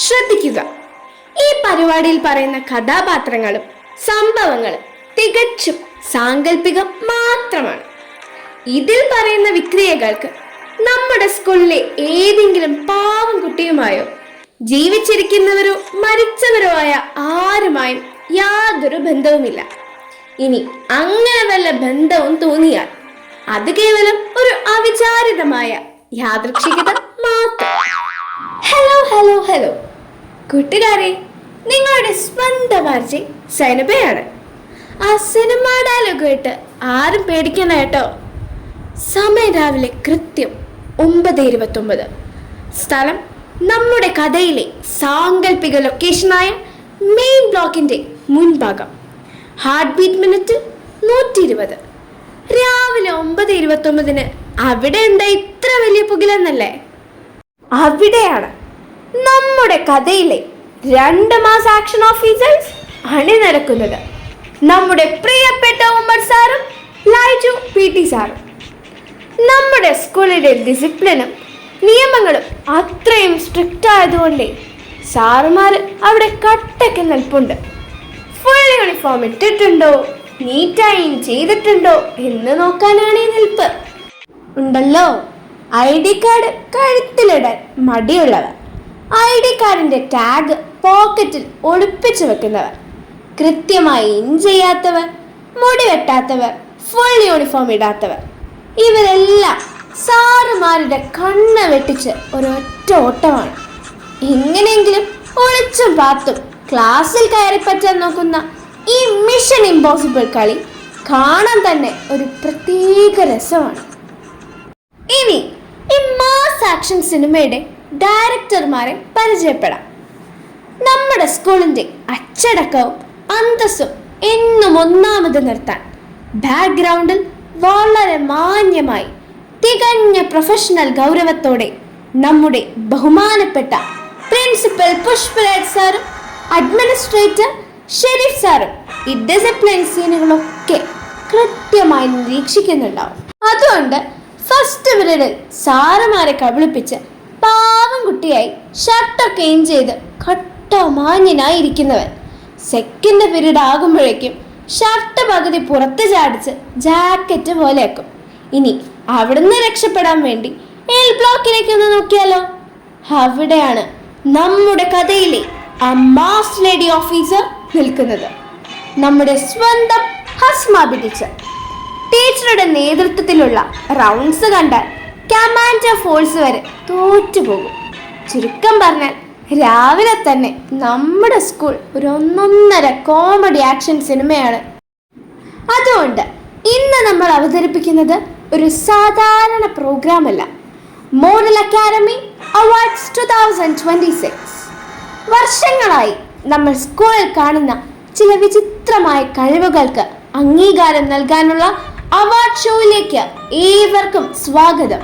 ശ്രദ്ധിക്കുക, ഈ പരിപാടിയിൽ പറയുന്ന കഥാപാത്രങ്ങളും സംഭവങ്ങളും തികച്ചും സാങ്കല്പികം മാത്രമാണ്. ഇതിൽ പറയുന്ന വിക്രിയകൾക്ക് നമ്മുടെ സ്കൂളിലെ ഏതെങ്കിലും പാവം കുട്ടിയുമായോ ജീവിച്ചിരിക്കുന്നവരോ മരിച്ചവരോ ആയ ആരുമായും യാതൊരു ബന്ധവുമില്ല. ഇനി അങ്ങനെ വല്ല ബന്ധവും തോന്നിയാൽ അത് കേവലം ഒരു അവിചാരിതമായ യാദൃച്ഛികത മാത്രം. ഹലോ ഹലോ ഹലോ കൂട്ടുകാരെ, നിങ്ങളുടെ സ്വന്തം ആർജി സൈനബയാണ്. ആ സിനിമ ഡയലോഗ് കേട്ട് ആരും പേടിക്കണ കേട്ടോ. സമയം രാവിലെ കൃത്യം 9:29. സ്ഥലം നമ്മുടെ കഥയിലെ സാങ്കല്പിക ലൊക്കേഷനായ മെയിൻ ബ്ലോക്കിന്റെ മുൻഭാഗം. Heart beat minute 120. രാവിലെ 9:29 അവിടെ എന്താ ഇത്ര വലിയ പുകിലെന്നല്ലേ? അവിടെയാണ് നമ്മുടെ കഥയിലെ 2 മാസ് ആക്ഷൻ ഓഫീസേഴ്സ് അണിനിരക്കുന്നത്. നമ്മുടെ പ്രിയപ്പെട്ട ഉമ്മർ സാറും ലൈജു PT സാറും. നമ്മുടെ സ്കൂളിലെ ഡിസിപ്ലിനും നിയമങ്ങളും അത്രയും സ്ട്രിക്റ്റ് ആയതുകൊണ്ട് സാറുമാർ അവിടെ കട്ടയ്ക്ക് നിൽപ്പുണ്ട്. ഫുൾ യൂണിഫോം ഇട്ടിട്ടുണ്ടോ, നീറ്റായി ചെയ്തിട്ടുണ്ടോ എന്ന് നോക്കാനാണ് ഈ നിൽപ്പ്. ഉണ്ടല്ലോ ID കാർഡ് കഴുത്തിലിടാൻ മടിയുള്ളവർ, ID കാർഡിന്റെ ടാഗ് പോക്കറ്റിൽ ഒളിപ്പിച്ചു വെക്കുന്നവർ, കൃത്യമായി ഇൻ ചെയ്യാത്തവർ, മുടി വെട്ടാത്തവർ, ഫുൾ യൂണിഫോം ഇടാത്തവർ, ഇവരെല്ലാം സാറുമാരുടെ കണ്ണ് വെട്ടിച്ച് ഒരൊറ്റ ഓട്ടമാണ്. എങ്ങനെയെങ്കിലും ഒളിച്ചും പാത്തും ക്ലാസ്സിൽ കയറിപ്പറ്റാൻ നോക്കുന്ന ഈ മിഷൻ ഇമ്പോസിബിൾ കളി കാണാൻ തന്നെ ഒരു പ്രത്യേക രസമാണ്. ഇനി ഈ മാസ് ആക്ഷൻ സിനിമയുടെ ഡയറക്ടർമാരെ പരിചയപ്പെടാം. നമ്മുടെ സ്കൂളിന്റെ അച്ചടക്കവും അന്തസ്സും എന്നും ഒന്നാമത് നിർത്താൻ ബാക്ക്ഗ്രൗണ്ടിൽ വളരെ മാന്യമായി തികഞ്ഞ പ്രൊഫഷണൽ ഗൗരവത്തോടെ നമ്മുടെ ബഹുമാനപ്പെട്ട പ്രിൻസിപ്പൽ പുഷ്പരാജ് സാറും അഡ്മിനിസ്ട്രേറ്റർ ഷെരീഫ് സാറും ഈ ഡിസിപ്ലിൻ സീനുകളൊക്കെ കൃത്യമായി നിരീക്ഷിക്കുന്നുണ്ടാവും. അതുകൊണ്ട് ഫസ്റ്റ് പീരീഡിൽ സാറുമാരെ കബളിപ്പിച്ച് പാവം കുട്ടിയായി ഷർട്ടൊക്കെ ഇൻ ചെയ്ത് കട്ടമാന്യനായി ഇരിക്കുന്നവൻ സെക്കൻഡ് പീരീഡ് ആകുമ്പോഴേക്കും ഷർട്ട് പകുതി പുറത്ത് ചാടിച്ച് ജാക്കറ്റ് പോലെയാക്കും. ഇനി അവിടുന്ന് രക്ഷപ്പെടാൻ വേണ്ടി എൽ ബ്ലോക്കിലേക്ക് ഒന്ന് നോക്കിയാലോ. അവിടെയാണ് നമ്മുടെ കഥയിലെ ആ മാസ് ലേഡി ഓഫീസർ നിൽക്കുന്നത്. നമ്മുടെ സ്വന്തം ഹസ്മ ടീച്ചർ. ടീച്ചറുടെ നേതൃത്വത്തിലുള്ള റൗണ്ട്സ് കണ്ടാൽ കമാൻഡർ ഫോഴ്സ് വരെ തോറ്റുപോകും. ചുരുക്കം പറഞ്ഞാൽ രാവിലെ തന്നെ നമ്മുടെ സ്കൂൾ ഒരു ഒന്നൊന്നര കോമഡി ആക്ഷൻ സിനിമയാണ്. അതുകൊണ്ട് ഇന്ന് നമ്മൾ അവതരിപ്പിക്കുന്നത് ഒരു സാധാരണ പ്രോഗ്രാം അല്ല. Model academy awards 2026. വർഷങ്ങളായി നമ്മൾ സ്കൂളിൽ കാണുന്ന ചില വിചിത്രമായ കഴിവുകൾക്ക് അംഗീകാരം നൽകാനുള്ള അവാർഡ് ഷോയിലേക്ക് ഏവർക്കും സ്വാഗതം.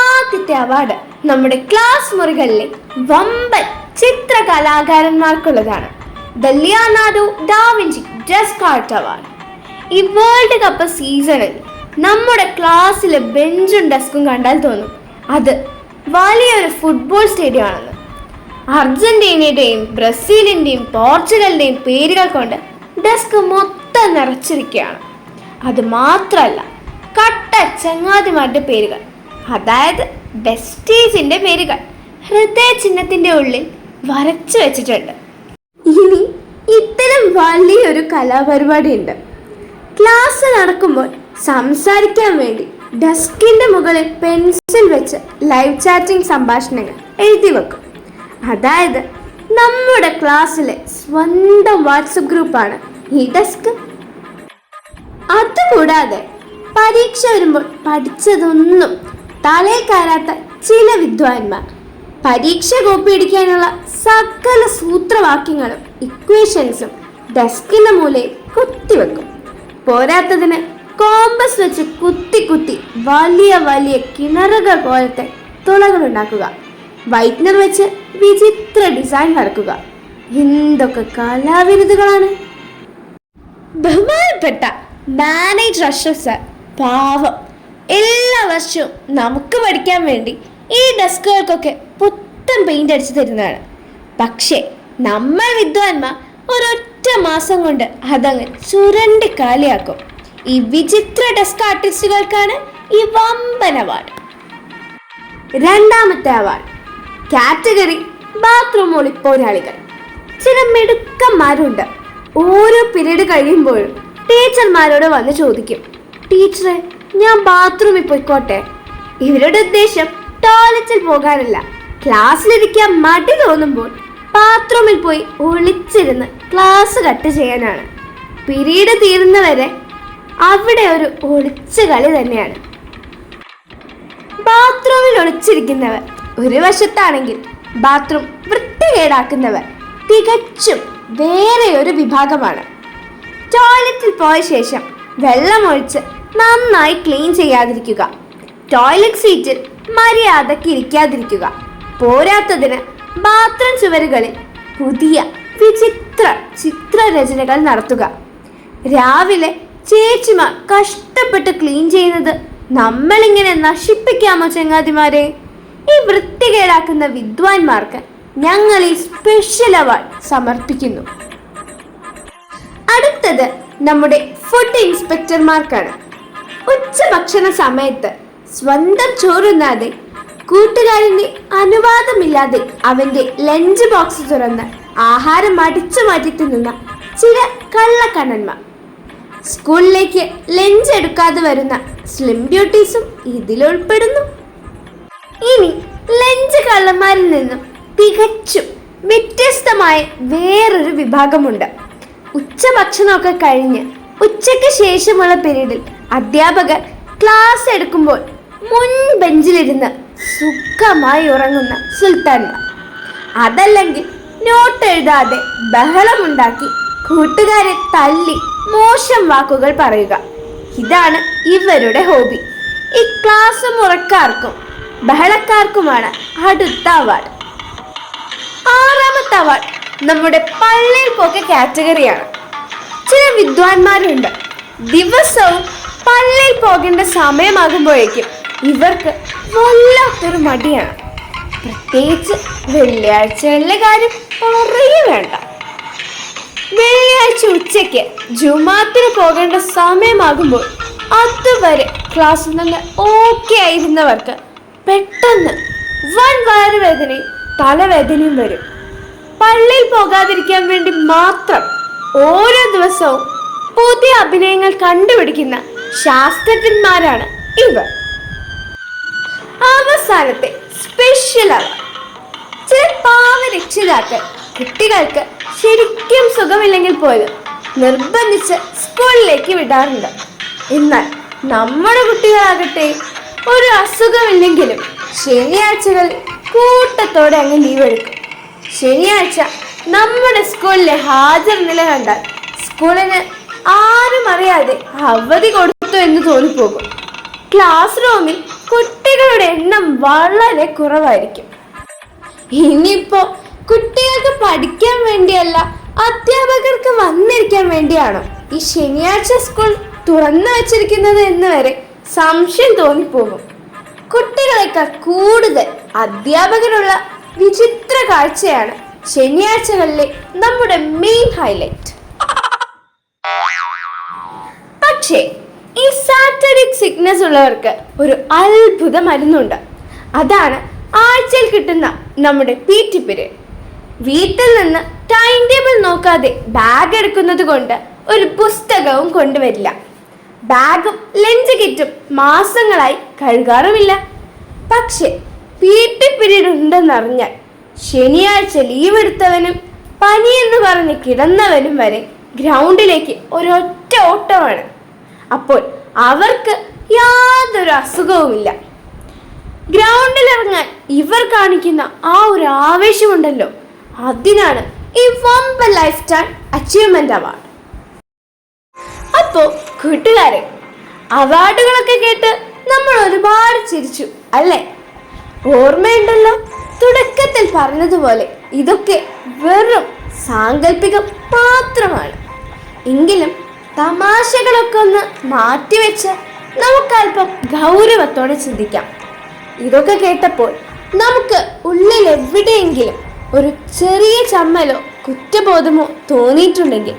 ആദ്യത്തെ അവാർഡ് നമ്മുടെ ക്ലാസ് മുറികളിലെ വമ്പൻ ചിത്രകലാകാരന്മാർക്കുള്ളതാണ്. The Leonardo da Vinci Descartes award. ഈ വേൾഡ് കപ്പ് സീസണിൽ നമ്മുടെ ക്ലാസ്സിലെ ബെഞ്ചും ഡെസ്കും കണ്ടാൽ തോന്നും അത് വലിയൊരു ഫുട്ബോൾ സ്റ്റേഡിയം ആണെന്ന്. അർജന്റീനയുടെയും ബ്രസീലിൻ്റെയും പോർച്ചുഗലിൻ്റെയും പേരുകൾ കൊണ്ട് ഡെസ്ക് മൊത്തം നിറച്ചിരിക്കുകയാണ്. അത് മാത്രമല്ല, കട്ട ചങ്ങാതിമാരുടെ പേരുകൾ, അതായത് ബെസ്റ്റീസിന്റെ പേരുകൾ ഹൃദയ ചിഹ്നത്തിന്റെ ഉള്ളിൽ വരച്ചു വെച്ചിട്ടുണ്ട്. ഇനി ഇത്തരം വലിയൊരു കലാപരിപാടി ഉണ്ട്. ക്ലാസ് നടക്കുമ്പോൾ സംസാരിക്കാൻ വേണ്ടി ഡെസ്കിന്റെ മുകളിൽ പെൻസിൽ വെച്ച് ലൈവ് ചാറ്റിംഗ് സംഭാഷണങ്ങൾ എഴുതി വെക്കും. അതായത് നമ്മുടെ ക്ലാസ്സിലെ സ്വന്തം വാട്സപ്പ് ഗ്രൂപ്പാണ് ഈ ഡെസ്ക്. അതുകൂടാതെ പരീക്ഷ വരുമ്പോൾ പഠിച്ചതൊന്നും തലയിൽ കയറാത്ത ചില വിദ്വാൻമാർ പരീക്ഷ കോപ്പി അടിക്കാനുള്ള സകല സൂത്രവാക്യങ്ങളും ഇക്വേഷൻസും ഡെസ്കിന്റെ മൂലയിൽ കുത്തിവെക്കും. പോരാത്തതിന് കോമ്പസ് വെച്ച് കുത്തി കുത്തി വലിയ വലിയ കിണറുകൾ പോലത്തെ തുളകൾ ഉണ്ടാക്കുക, വൈറ്റ്നർ വെച്ച് വിചിത്ര ഡിസൈൻ നടക്കുക. എന്തൊക്കെ കലാവിരുതുകളാണ്! ബഹുമാനപ്പെട്ട മാനേജർ അഷ്റഫ് സാർ പാവം എല്ലാ വർഷവും നമുക്ക് പഠിക്കാൻ വേണ്ടി ഈ ഡെസ്കുകൾക്കൊക്കെ മൊത്തം പെയിന്റ് അടിച്ചു തരുന്നതാണ്. പക്ഷെ നമ്മൾ വിദ്വാൻമാർ ഒരൊറ്റ മാസം കൊണ്ട് അതങ്ങ് ചുരണ്ടി കാലിയാക്കും. ഈ വിചിത്ര ഡെസ്ക് ആർട്ടിസ്റ്റുകൾക്കാണ് ഈ വമ്പൻ അവാർഡ്. രണ്ടാമത്തെ അവാർഡ് കാറ്റഗറി ബാത്റൂം ഒളിപ്പോരാളികൾ. ചില മിടുക്കന്മാരുണ്ട്. ഓരോ പീരീഡ് കഴിയുമ്പോഴും ടീച്ചർമാരോട് വന്ന് ചോദിക്കും, ടീച്ചറെ ഞാൻ ബാത്റൂമിൽ പോയിക്കോട്ടെ. ഇവരുടെ ഉദ്ദേശം ടോയ്ലറ്റിൽ പോകാനല്ല, ക്ലാസ്സിലിരിക്കാൻ മടി തോന്നുമ്പോൾ ബാത്റൂമിൽ പോയി ഒളിച്ചിരുന്ന് ക്ലാസ് കട്ട് ചെയ്യാനാണ്. പീരീഡ് തീരുന്നവരെ അവിടെ ഒരു ഒളിച്ചു കളി തന്നെയാണ്. ബാത്റൂമിൽ ഒളിച്ചിരിക്കുന്നവർ ഒരു വശത്താണെങ്കിൽ ബാത്റൂം വൃത്തികേടാക്കുന്നവർ തികച്ചും വേറെ ഒരു വിഭാഗമാണ്. ടോയ്ലറ്റിൽ പോയ ശേഷം വെള്ളമൊഴിച്ച് നന്നായി ക്ലീൻ ചെയ്യാതിരിക്കുക, ടോയ്ലറ്റ് സീറ്റിൽ മര്യാദയ്ക്ക് ഇരിക്കാതിരിക്കുക, പോരാത്തതിന് ബാത്റൂം ചുവരുകളിൽ പുതിയ വിചിത്ര ചിത്രരചനകൾ നടത്തുക. രാവിലെ ചേച്ചിമാർ കഷ്ടപ്പെട്ട് ക്ലീൻ ചെയ്യുന്നത് നമ്മളിങ്ങനെ നശിപ്പിക്കാമോ ചങ്ങാതിമാരെ? ഈ വൃത്തികേടാക്കുന്ന വിദ്വാൻമാർക്ക് ഞങ്ങൾ ഈ സ്പെഷ്യൽ അവാർഡ് സമർപ്പിക്കുന്നു. അടുത്തത് നമ്മുടെ ഫുഡ് ഇൻസ്പെക്ടർമാർക്കാണ്. ഉച്ചഭക്ഷണ സമയത്ത് സ്വന്തം ചോറുണ്ണാതെ കൂട്ടുകാരന്റെ അനുവാദമില്ലാതെ അവന്റെ ലഞ്ച് ബോക്സ് തുറന്ന് ആഹാരം അടിച്ചു മാറ്റി തിന്നുന്ന ചില കള്ളക്കണ്ണന്മാർ. സ്കൂളിലേക്ക് ലഞ്ച് എടുക്കാതെ വരുന്ന സ്ലിം ബ്യൂട്ടീസും ഇതിലുൾപ്പെടുന്നു. ഇനി ലഞ്ച് കള്ളന്മാരിൽ നിന്നും തികച്ചും വ്യത്യസ്തമായ വേറൊരു വിഭാഗമുണ്ട്. ഉച്ചഭക്ഷണമൊക്കെ കഴിഞ്ഞ് ഉച്ചയ്ക്ക് ശേഷമുള്ള പീരീഡിൽ അധ്യാപകർ ക്ലാസ് എടുക്കുമ്പോൾ മുൻ ബെഞ്ചിലിരുന്ന് സുഖമായി ഉറങ്ങുന്ന സുൽത്താൻമാർ. അതല്ലെങ്കിൽ നോട്ട് എഴുതാതെ ബഹളമുണ്ടാക്കി കൂട്ടുകാരെ തല്ലി മോശം വാക്കുകൾ പറയുക. ഇതാണ് ഇവരുടെ ഹോബി. ഈ ക്ലാസ് മുറക്കാർക്കും ബഹളക്കാർക്കുമാണ് അടുത്ത അവാർഡ്. ആറാമത്തെ അവാർഡ് നമ്മുടെ പള്ളിയിൽ പോക്ക് കാറ്റഗറിയാണ്. ചില വിദ്വാൻമാരുണ്ട്, ദിവസവും പള്ളിയിൽ പോകേണ്ട സമയമാകുമ്പോഴേക്കും ഇവർക്ക് വല്ലാത്തൊരു മടിയാണ്. പ്രത്യേകിച്ച് വെള്ളിയാഴ്ചകളിലെ കാര്യം പറയേ വേണ്ട. വെള്ളിയാഴ്ച ഉച്ചയ്ക്ക് ജുമാത്തിന് പോകേണ്ട സമയമാകുമ്പോൾ അതുവരെ ക്ലാസ്സിൽ നിന്ന് ഓക്കെ ആയിരുന്നവർക്ക് പെട്ടെന്ന് വൻ വയറുവേദനയും തലവേദനയും വരും. പള്ളിയിൽ പോകാതിരിക്കാൻ വേണ്ടി മാത്രം ഓരോ ദിവസവും പുതിയ അഭിനയങ്ങൾ കണ്ടുപിടിക്കുന്ന ശാസ്ത്രജ്ഞന്മാരാണ് ഇവർ. അവസാനത്തെ സ്പെഷ്യൽ അവാർഡ്. ചില പാവ രക്ഷിതാക്കൾ കുട്ടികൾക്ക് ശരിക്കും സുഖമില്ലെങ്കിൽ പോലും നിർബന്ധിച്ച് സ്കൂളിലേക്ക് വിടാറുണ്ട്. എന്നാൽ നമ്മുടെ കുട്ടികളാകട്ടെ ഒരു അസുഖമില്ലെങ്കിലും ശനിയാഴ്ചകളിൽ കൂട്ടത്തോടെ അങ്ങ് ലീവ് എടുക്കും. ശനിയാഴ്ച നമ്മുടെ സ്കൂളിലെ ഹാജർ നില കണ്ടാൽ സ്കൂളിന് ആരും അറിയാതെ അവധി കൊടുത്തു എന്ന് തോന്നിപ്പോകും. ക്ലാസ് റൂമിൽ കുട്ടികളുടെ എണ്ണം വളരെ കുറവായിരിക്കും. ഇനിയിപ്പോ കുട്ടികൾക്ക് പഠിക്കാൻ വേണ്ടിയല്ല, അധ്യാപകർക്ക് വന്നിരിക്കാൻ വേണ്ടിയാണോ ഈ ശനിയാഴ്ച സ്കൂൾ തുറന്നു വച്ചിരിക്കുന്നത് എന്ന് വരെ സംശയം തോന്നിപ്പോകും. കുട്ടികളെക്കാൾ കൂടുതൽ അധ്യാപകരുള്ള വിചിത്ര കാഴ്ചയാണ് ശനിയാഴ്ചകളിലെ നമ്മുടെ മെയിൻ ഹൈലൈറ്റ്. പക്ഷേ ഈ സാറ്റർഡിക് സിക്നസ് ഉള്ളവർക്ക് ഒരു അത്ഭുത മരുന്നുണ്ട്. അതാണ് ആഴ്ചയിൽ കിട്ടുന്ന നമ്മുടെ PT പീരീഡ്. വീട്ടിൽ നിന്ന് ടൈം ടേബിൾ നോക്കാതെ ബാഗ് എടുക്കുന്നത് കൊണ്ട് ഒരു പുസ്തകവും കൊണ്ടുവരില്ല. ബാഗും ലഞ്ച് കിറ്റും മാസങ്ങളായി കഴുകാറുമില്ല. പക്ഷെ PT പീരീഡ് ഉണ്ടെന്നറിഞ്ഞാൽ ശനിയാഴ്ച ലീവ് എടുത്തവനും പനിയെന്ന് പറഞ്ഞ് കിടന്നവനും വരെ ഗ്രൗണ്ടിലേക്ക് ഒരൊറ്റ ഓട്ടമാണ്. അപ്പോൾ അവർക്ക് യാതൊരു അസുഖവുമില്ല. ഗ്രൗണ്ടിലിറങ്ങാൻ ഇവർ കാണിക്കുന്ന ആ ഒരു ആവേശമുണ്ടല്ലോ, അതിനാണ് ഈ വമ്പൻ ലൈഫ് ടൈം അച്ചീവ്മെന്റ് അവാർഡ്. അപ്പോ കൂട്ടുകാരെ, അവാർഡുകളൊക്കെ കേട്ട് നമ്മൾ ഒരുപാട് ചിരിച്ചു അല്ലേ? ഓർമ്മയുണ്ടല്ലോ, തുടക്കത്തിൽ പറഞ്ഞതുപോലെ ഇതൊക്കെ വെറും സാങ്കല്പികം മാത്രമാണ്. എങ്കിലും തമാശകളൊക്കെ ഒന്ന് മാറ്റിവെച്ച് നമുക്കല്പം ഗൗരവത്തോടെ ചിന്തിക്കാം. ഇതൊക്കെ കേട്ടപ്പോൾ നമുക്ക് ഉള്ളിൽ എവിടെയെങ്കിലും ഒരു ചെറിയ ചമ്മലോ കുറ്റബോധമോ തോന്നിയിട്ടുണ്ടെങ്കിൽ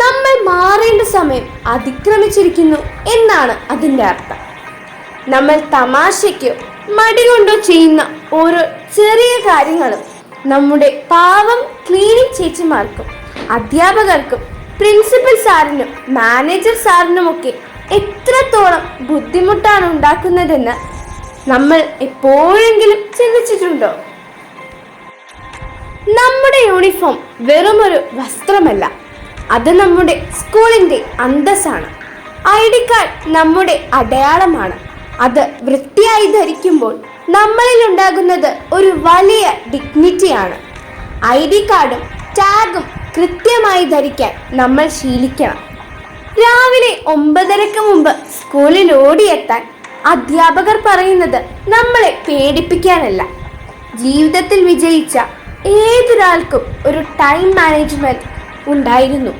നമ്മൾ മാറേണ്ട സമയം അതിക്രമിച്ചിരിക്കുന്നു എന്നാണ് അതിൻ്റെ അർത്ഥം. നമ്മൾ തമാശയ്ക്കോ മടി കൊണ്ടോ ചെയ്യുന്ന ഓരോ ചെറിയ കാര്യങ്ങളും നമ്മുടെ പാവം ക്ലീനിങ് ചേച്ചിമാർക്കും അധ്യാപകർക്കും പ്രിൻസിപ്പൽ സാറിനും മാനേജർ സാറിനുമൊക്കെ എത്രത്തോളം ബുദ്ധിമുട്ടാണ് ഉണ്ടാക്കുന്നതെന്ന് നമ്മൾ എപ്പോഴെങ്കിലും ചിന്തിച്ചിട്ടുണ്ടോ? നമ്മുടെ യൂണിഫോം വെറുമൊരു വസ്ത്രമല്ല, അത് നമ്മുടെ സ്കൂളിൻ്റെ അന്തസ്സാണ്. ID കാർഡ് നമ്മുടെ അടയാളമാണ്. അത് വൃത്തിയായി ധരിക്കുമ്പോൾ നമ്മളിൽ ഉണ്ടാകുന്നത് ഒരു വലിയ ഡിഗ്നിറ്റിയാണ്. ID കാർഡും ടാഗും കൃത്യമായി ധരിക്കാൻ നമ്മൾ ശീലിക്കണം. രാവിലെ 9:30 മുമ്പ് സ്കൂളിൽ ഓടിയെത്താൻ അധ്യാപകർ പറയുന്നത് നമ്മളെ പേടിപ്പിക്കാനല്ല. ജീവിതത്തിൽ വിജയിച്ച ഏതൊരാൾക്കും ഒരു ടൈം മാനേജ്മെന്റ് ഉണ്ടായിരുന്നു.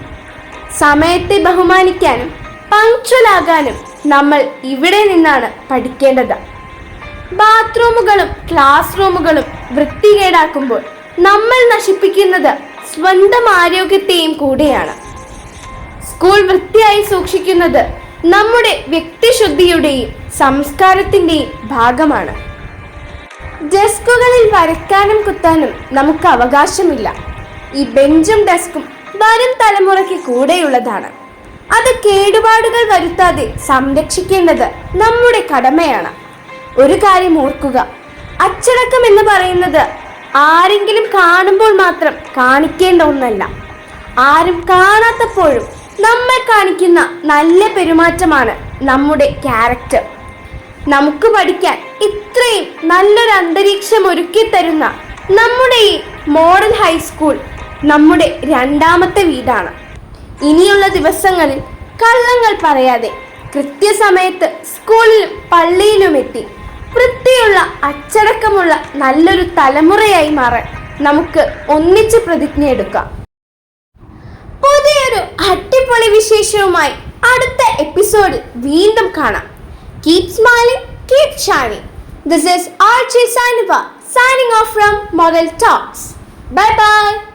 സമയത്തെ ബഹുമാനിക്കാനും പങ്ക്ച്വലാകാനും നമ്മൾ ഇവിടെ നിന്നാണ് പഠിക്കേണ്ടത്. ബാത്റൂമുകളും ക്ലാസ് റൂമുകളും വൃത്തികേടാക്കുമ്പോൾ നമ്മൾ നശിപ്പിക്കുന്നത് സ്വന്തം ആരോഗ്യത്തെയും കൂടെയാണ്. സ്കൂൾ വൃത്തിയായി സൂക്ഷിക്കുന്നത് നമ്മുടെ വ്യക്തിശുദ്ധിയുടെയും സംസ്കാരത്തിൻ്റെയും ഭാഗമാണ്. ഡെസ്കുകളിൽ വരയ്ക്കാനും കുത്താനും നമുക്ക് അവകാശമില്ല. ഈ ബെഞ്ചും ഡെസ്കും വരും തലമുറയ്ക്ക് കൂടെയുള്ളതാണ്. അത് കേടുപാടുകൾ വരുത്താതെ സംരക്ഷിക്കേണ്ടത് നമ്മുടെ കടമയാണ്. ഒരു കാര്യം ഓർക്കുക, അച്ചടക്കം എന്ന് പറയുന്നത് ആരെങ്കിലും കാണുമ്പോൾ മാത്രം കാണിക്കേണ്ട ഒന്നല്ല. ആരും കാണാത്തപ്പോഴും നമ്മൾ കാണിക്കുന്ന നല്ല പെരുമാറ്റമാണ് നമ്മുടെ ക്യാരക്ടർ. നമുക്ക് പഠിക്കാൻ ഇത്രയും നല്ലൊരു അന്തരീക്ഷം ഒരുക്കി തരുന്ന നമ്മുടെ ഈ മോഡൽ ഹൈസ്കൂൾ നമ്മുടെ രണ്ടാമത്തെ വീടാണ്. ഇനിയുള്ള ദിവസങ്ങളിൽ കള്ളങ്ങൾ പറയാതെ കൃത്യസമയത്ത് സ്കൂളിലും പള്ളിയിലും എത്തി വൃത്തിയുള്ള അച്ചടക്കമുള്ള നല്ലൊരു തലമുറയായി മാറാൻ നമുക്ക് ഒന്നിച്ച് പ്രതിജ്ഞയെടുക്കാം. പുതിയൊരു അടിപൊളി വിശേഷവുമായി അടുത്ത എപ്പിസോഡിൽ വീണ്ടും കാണാം. Keep smiling, keep shining. This is RJ Sainiva signing off from Model Talks. Bye bye.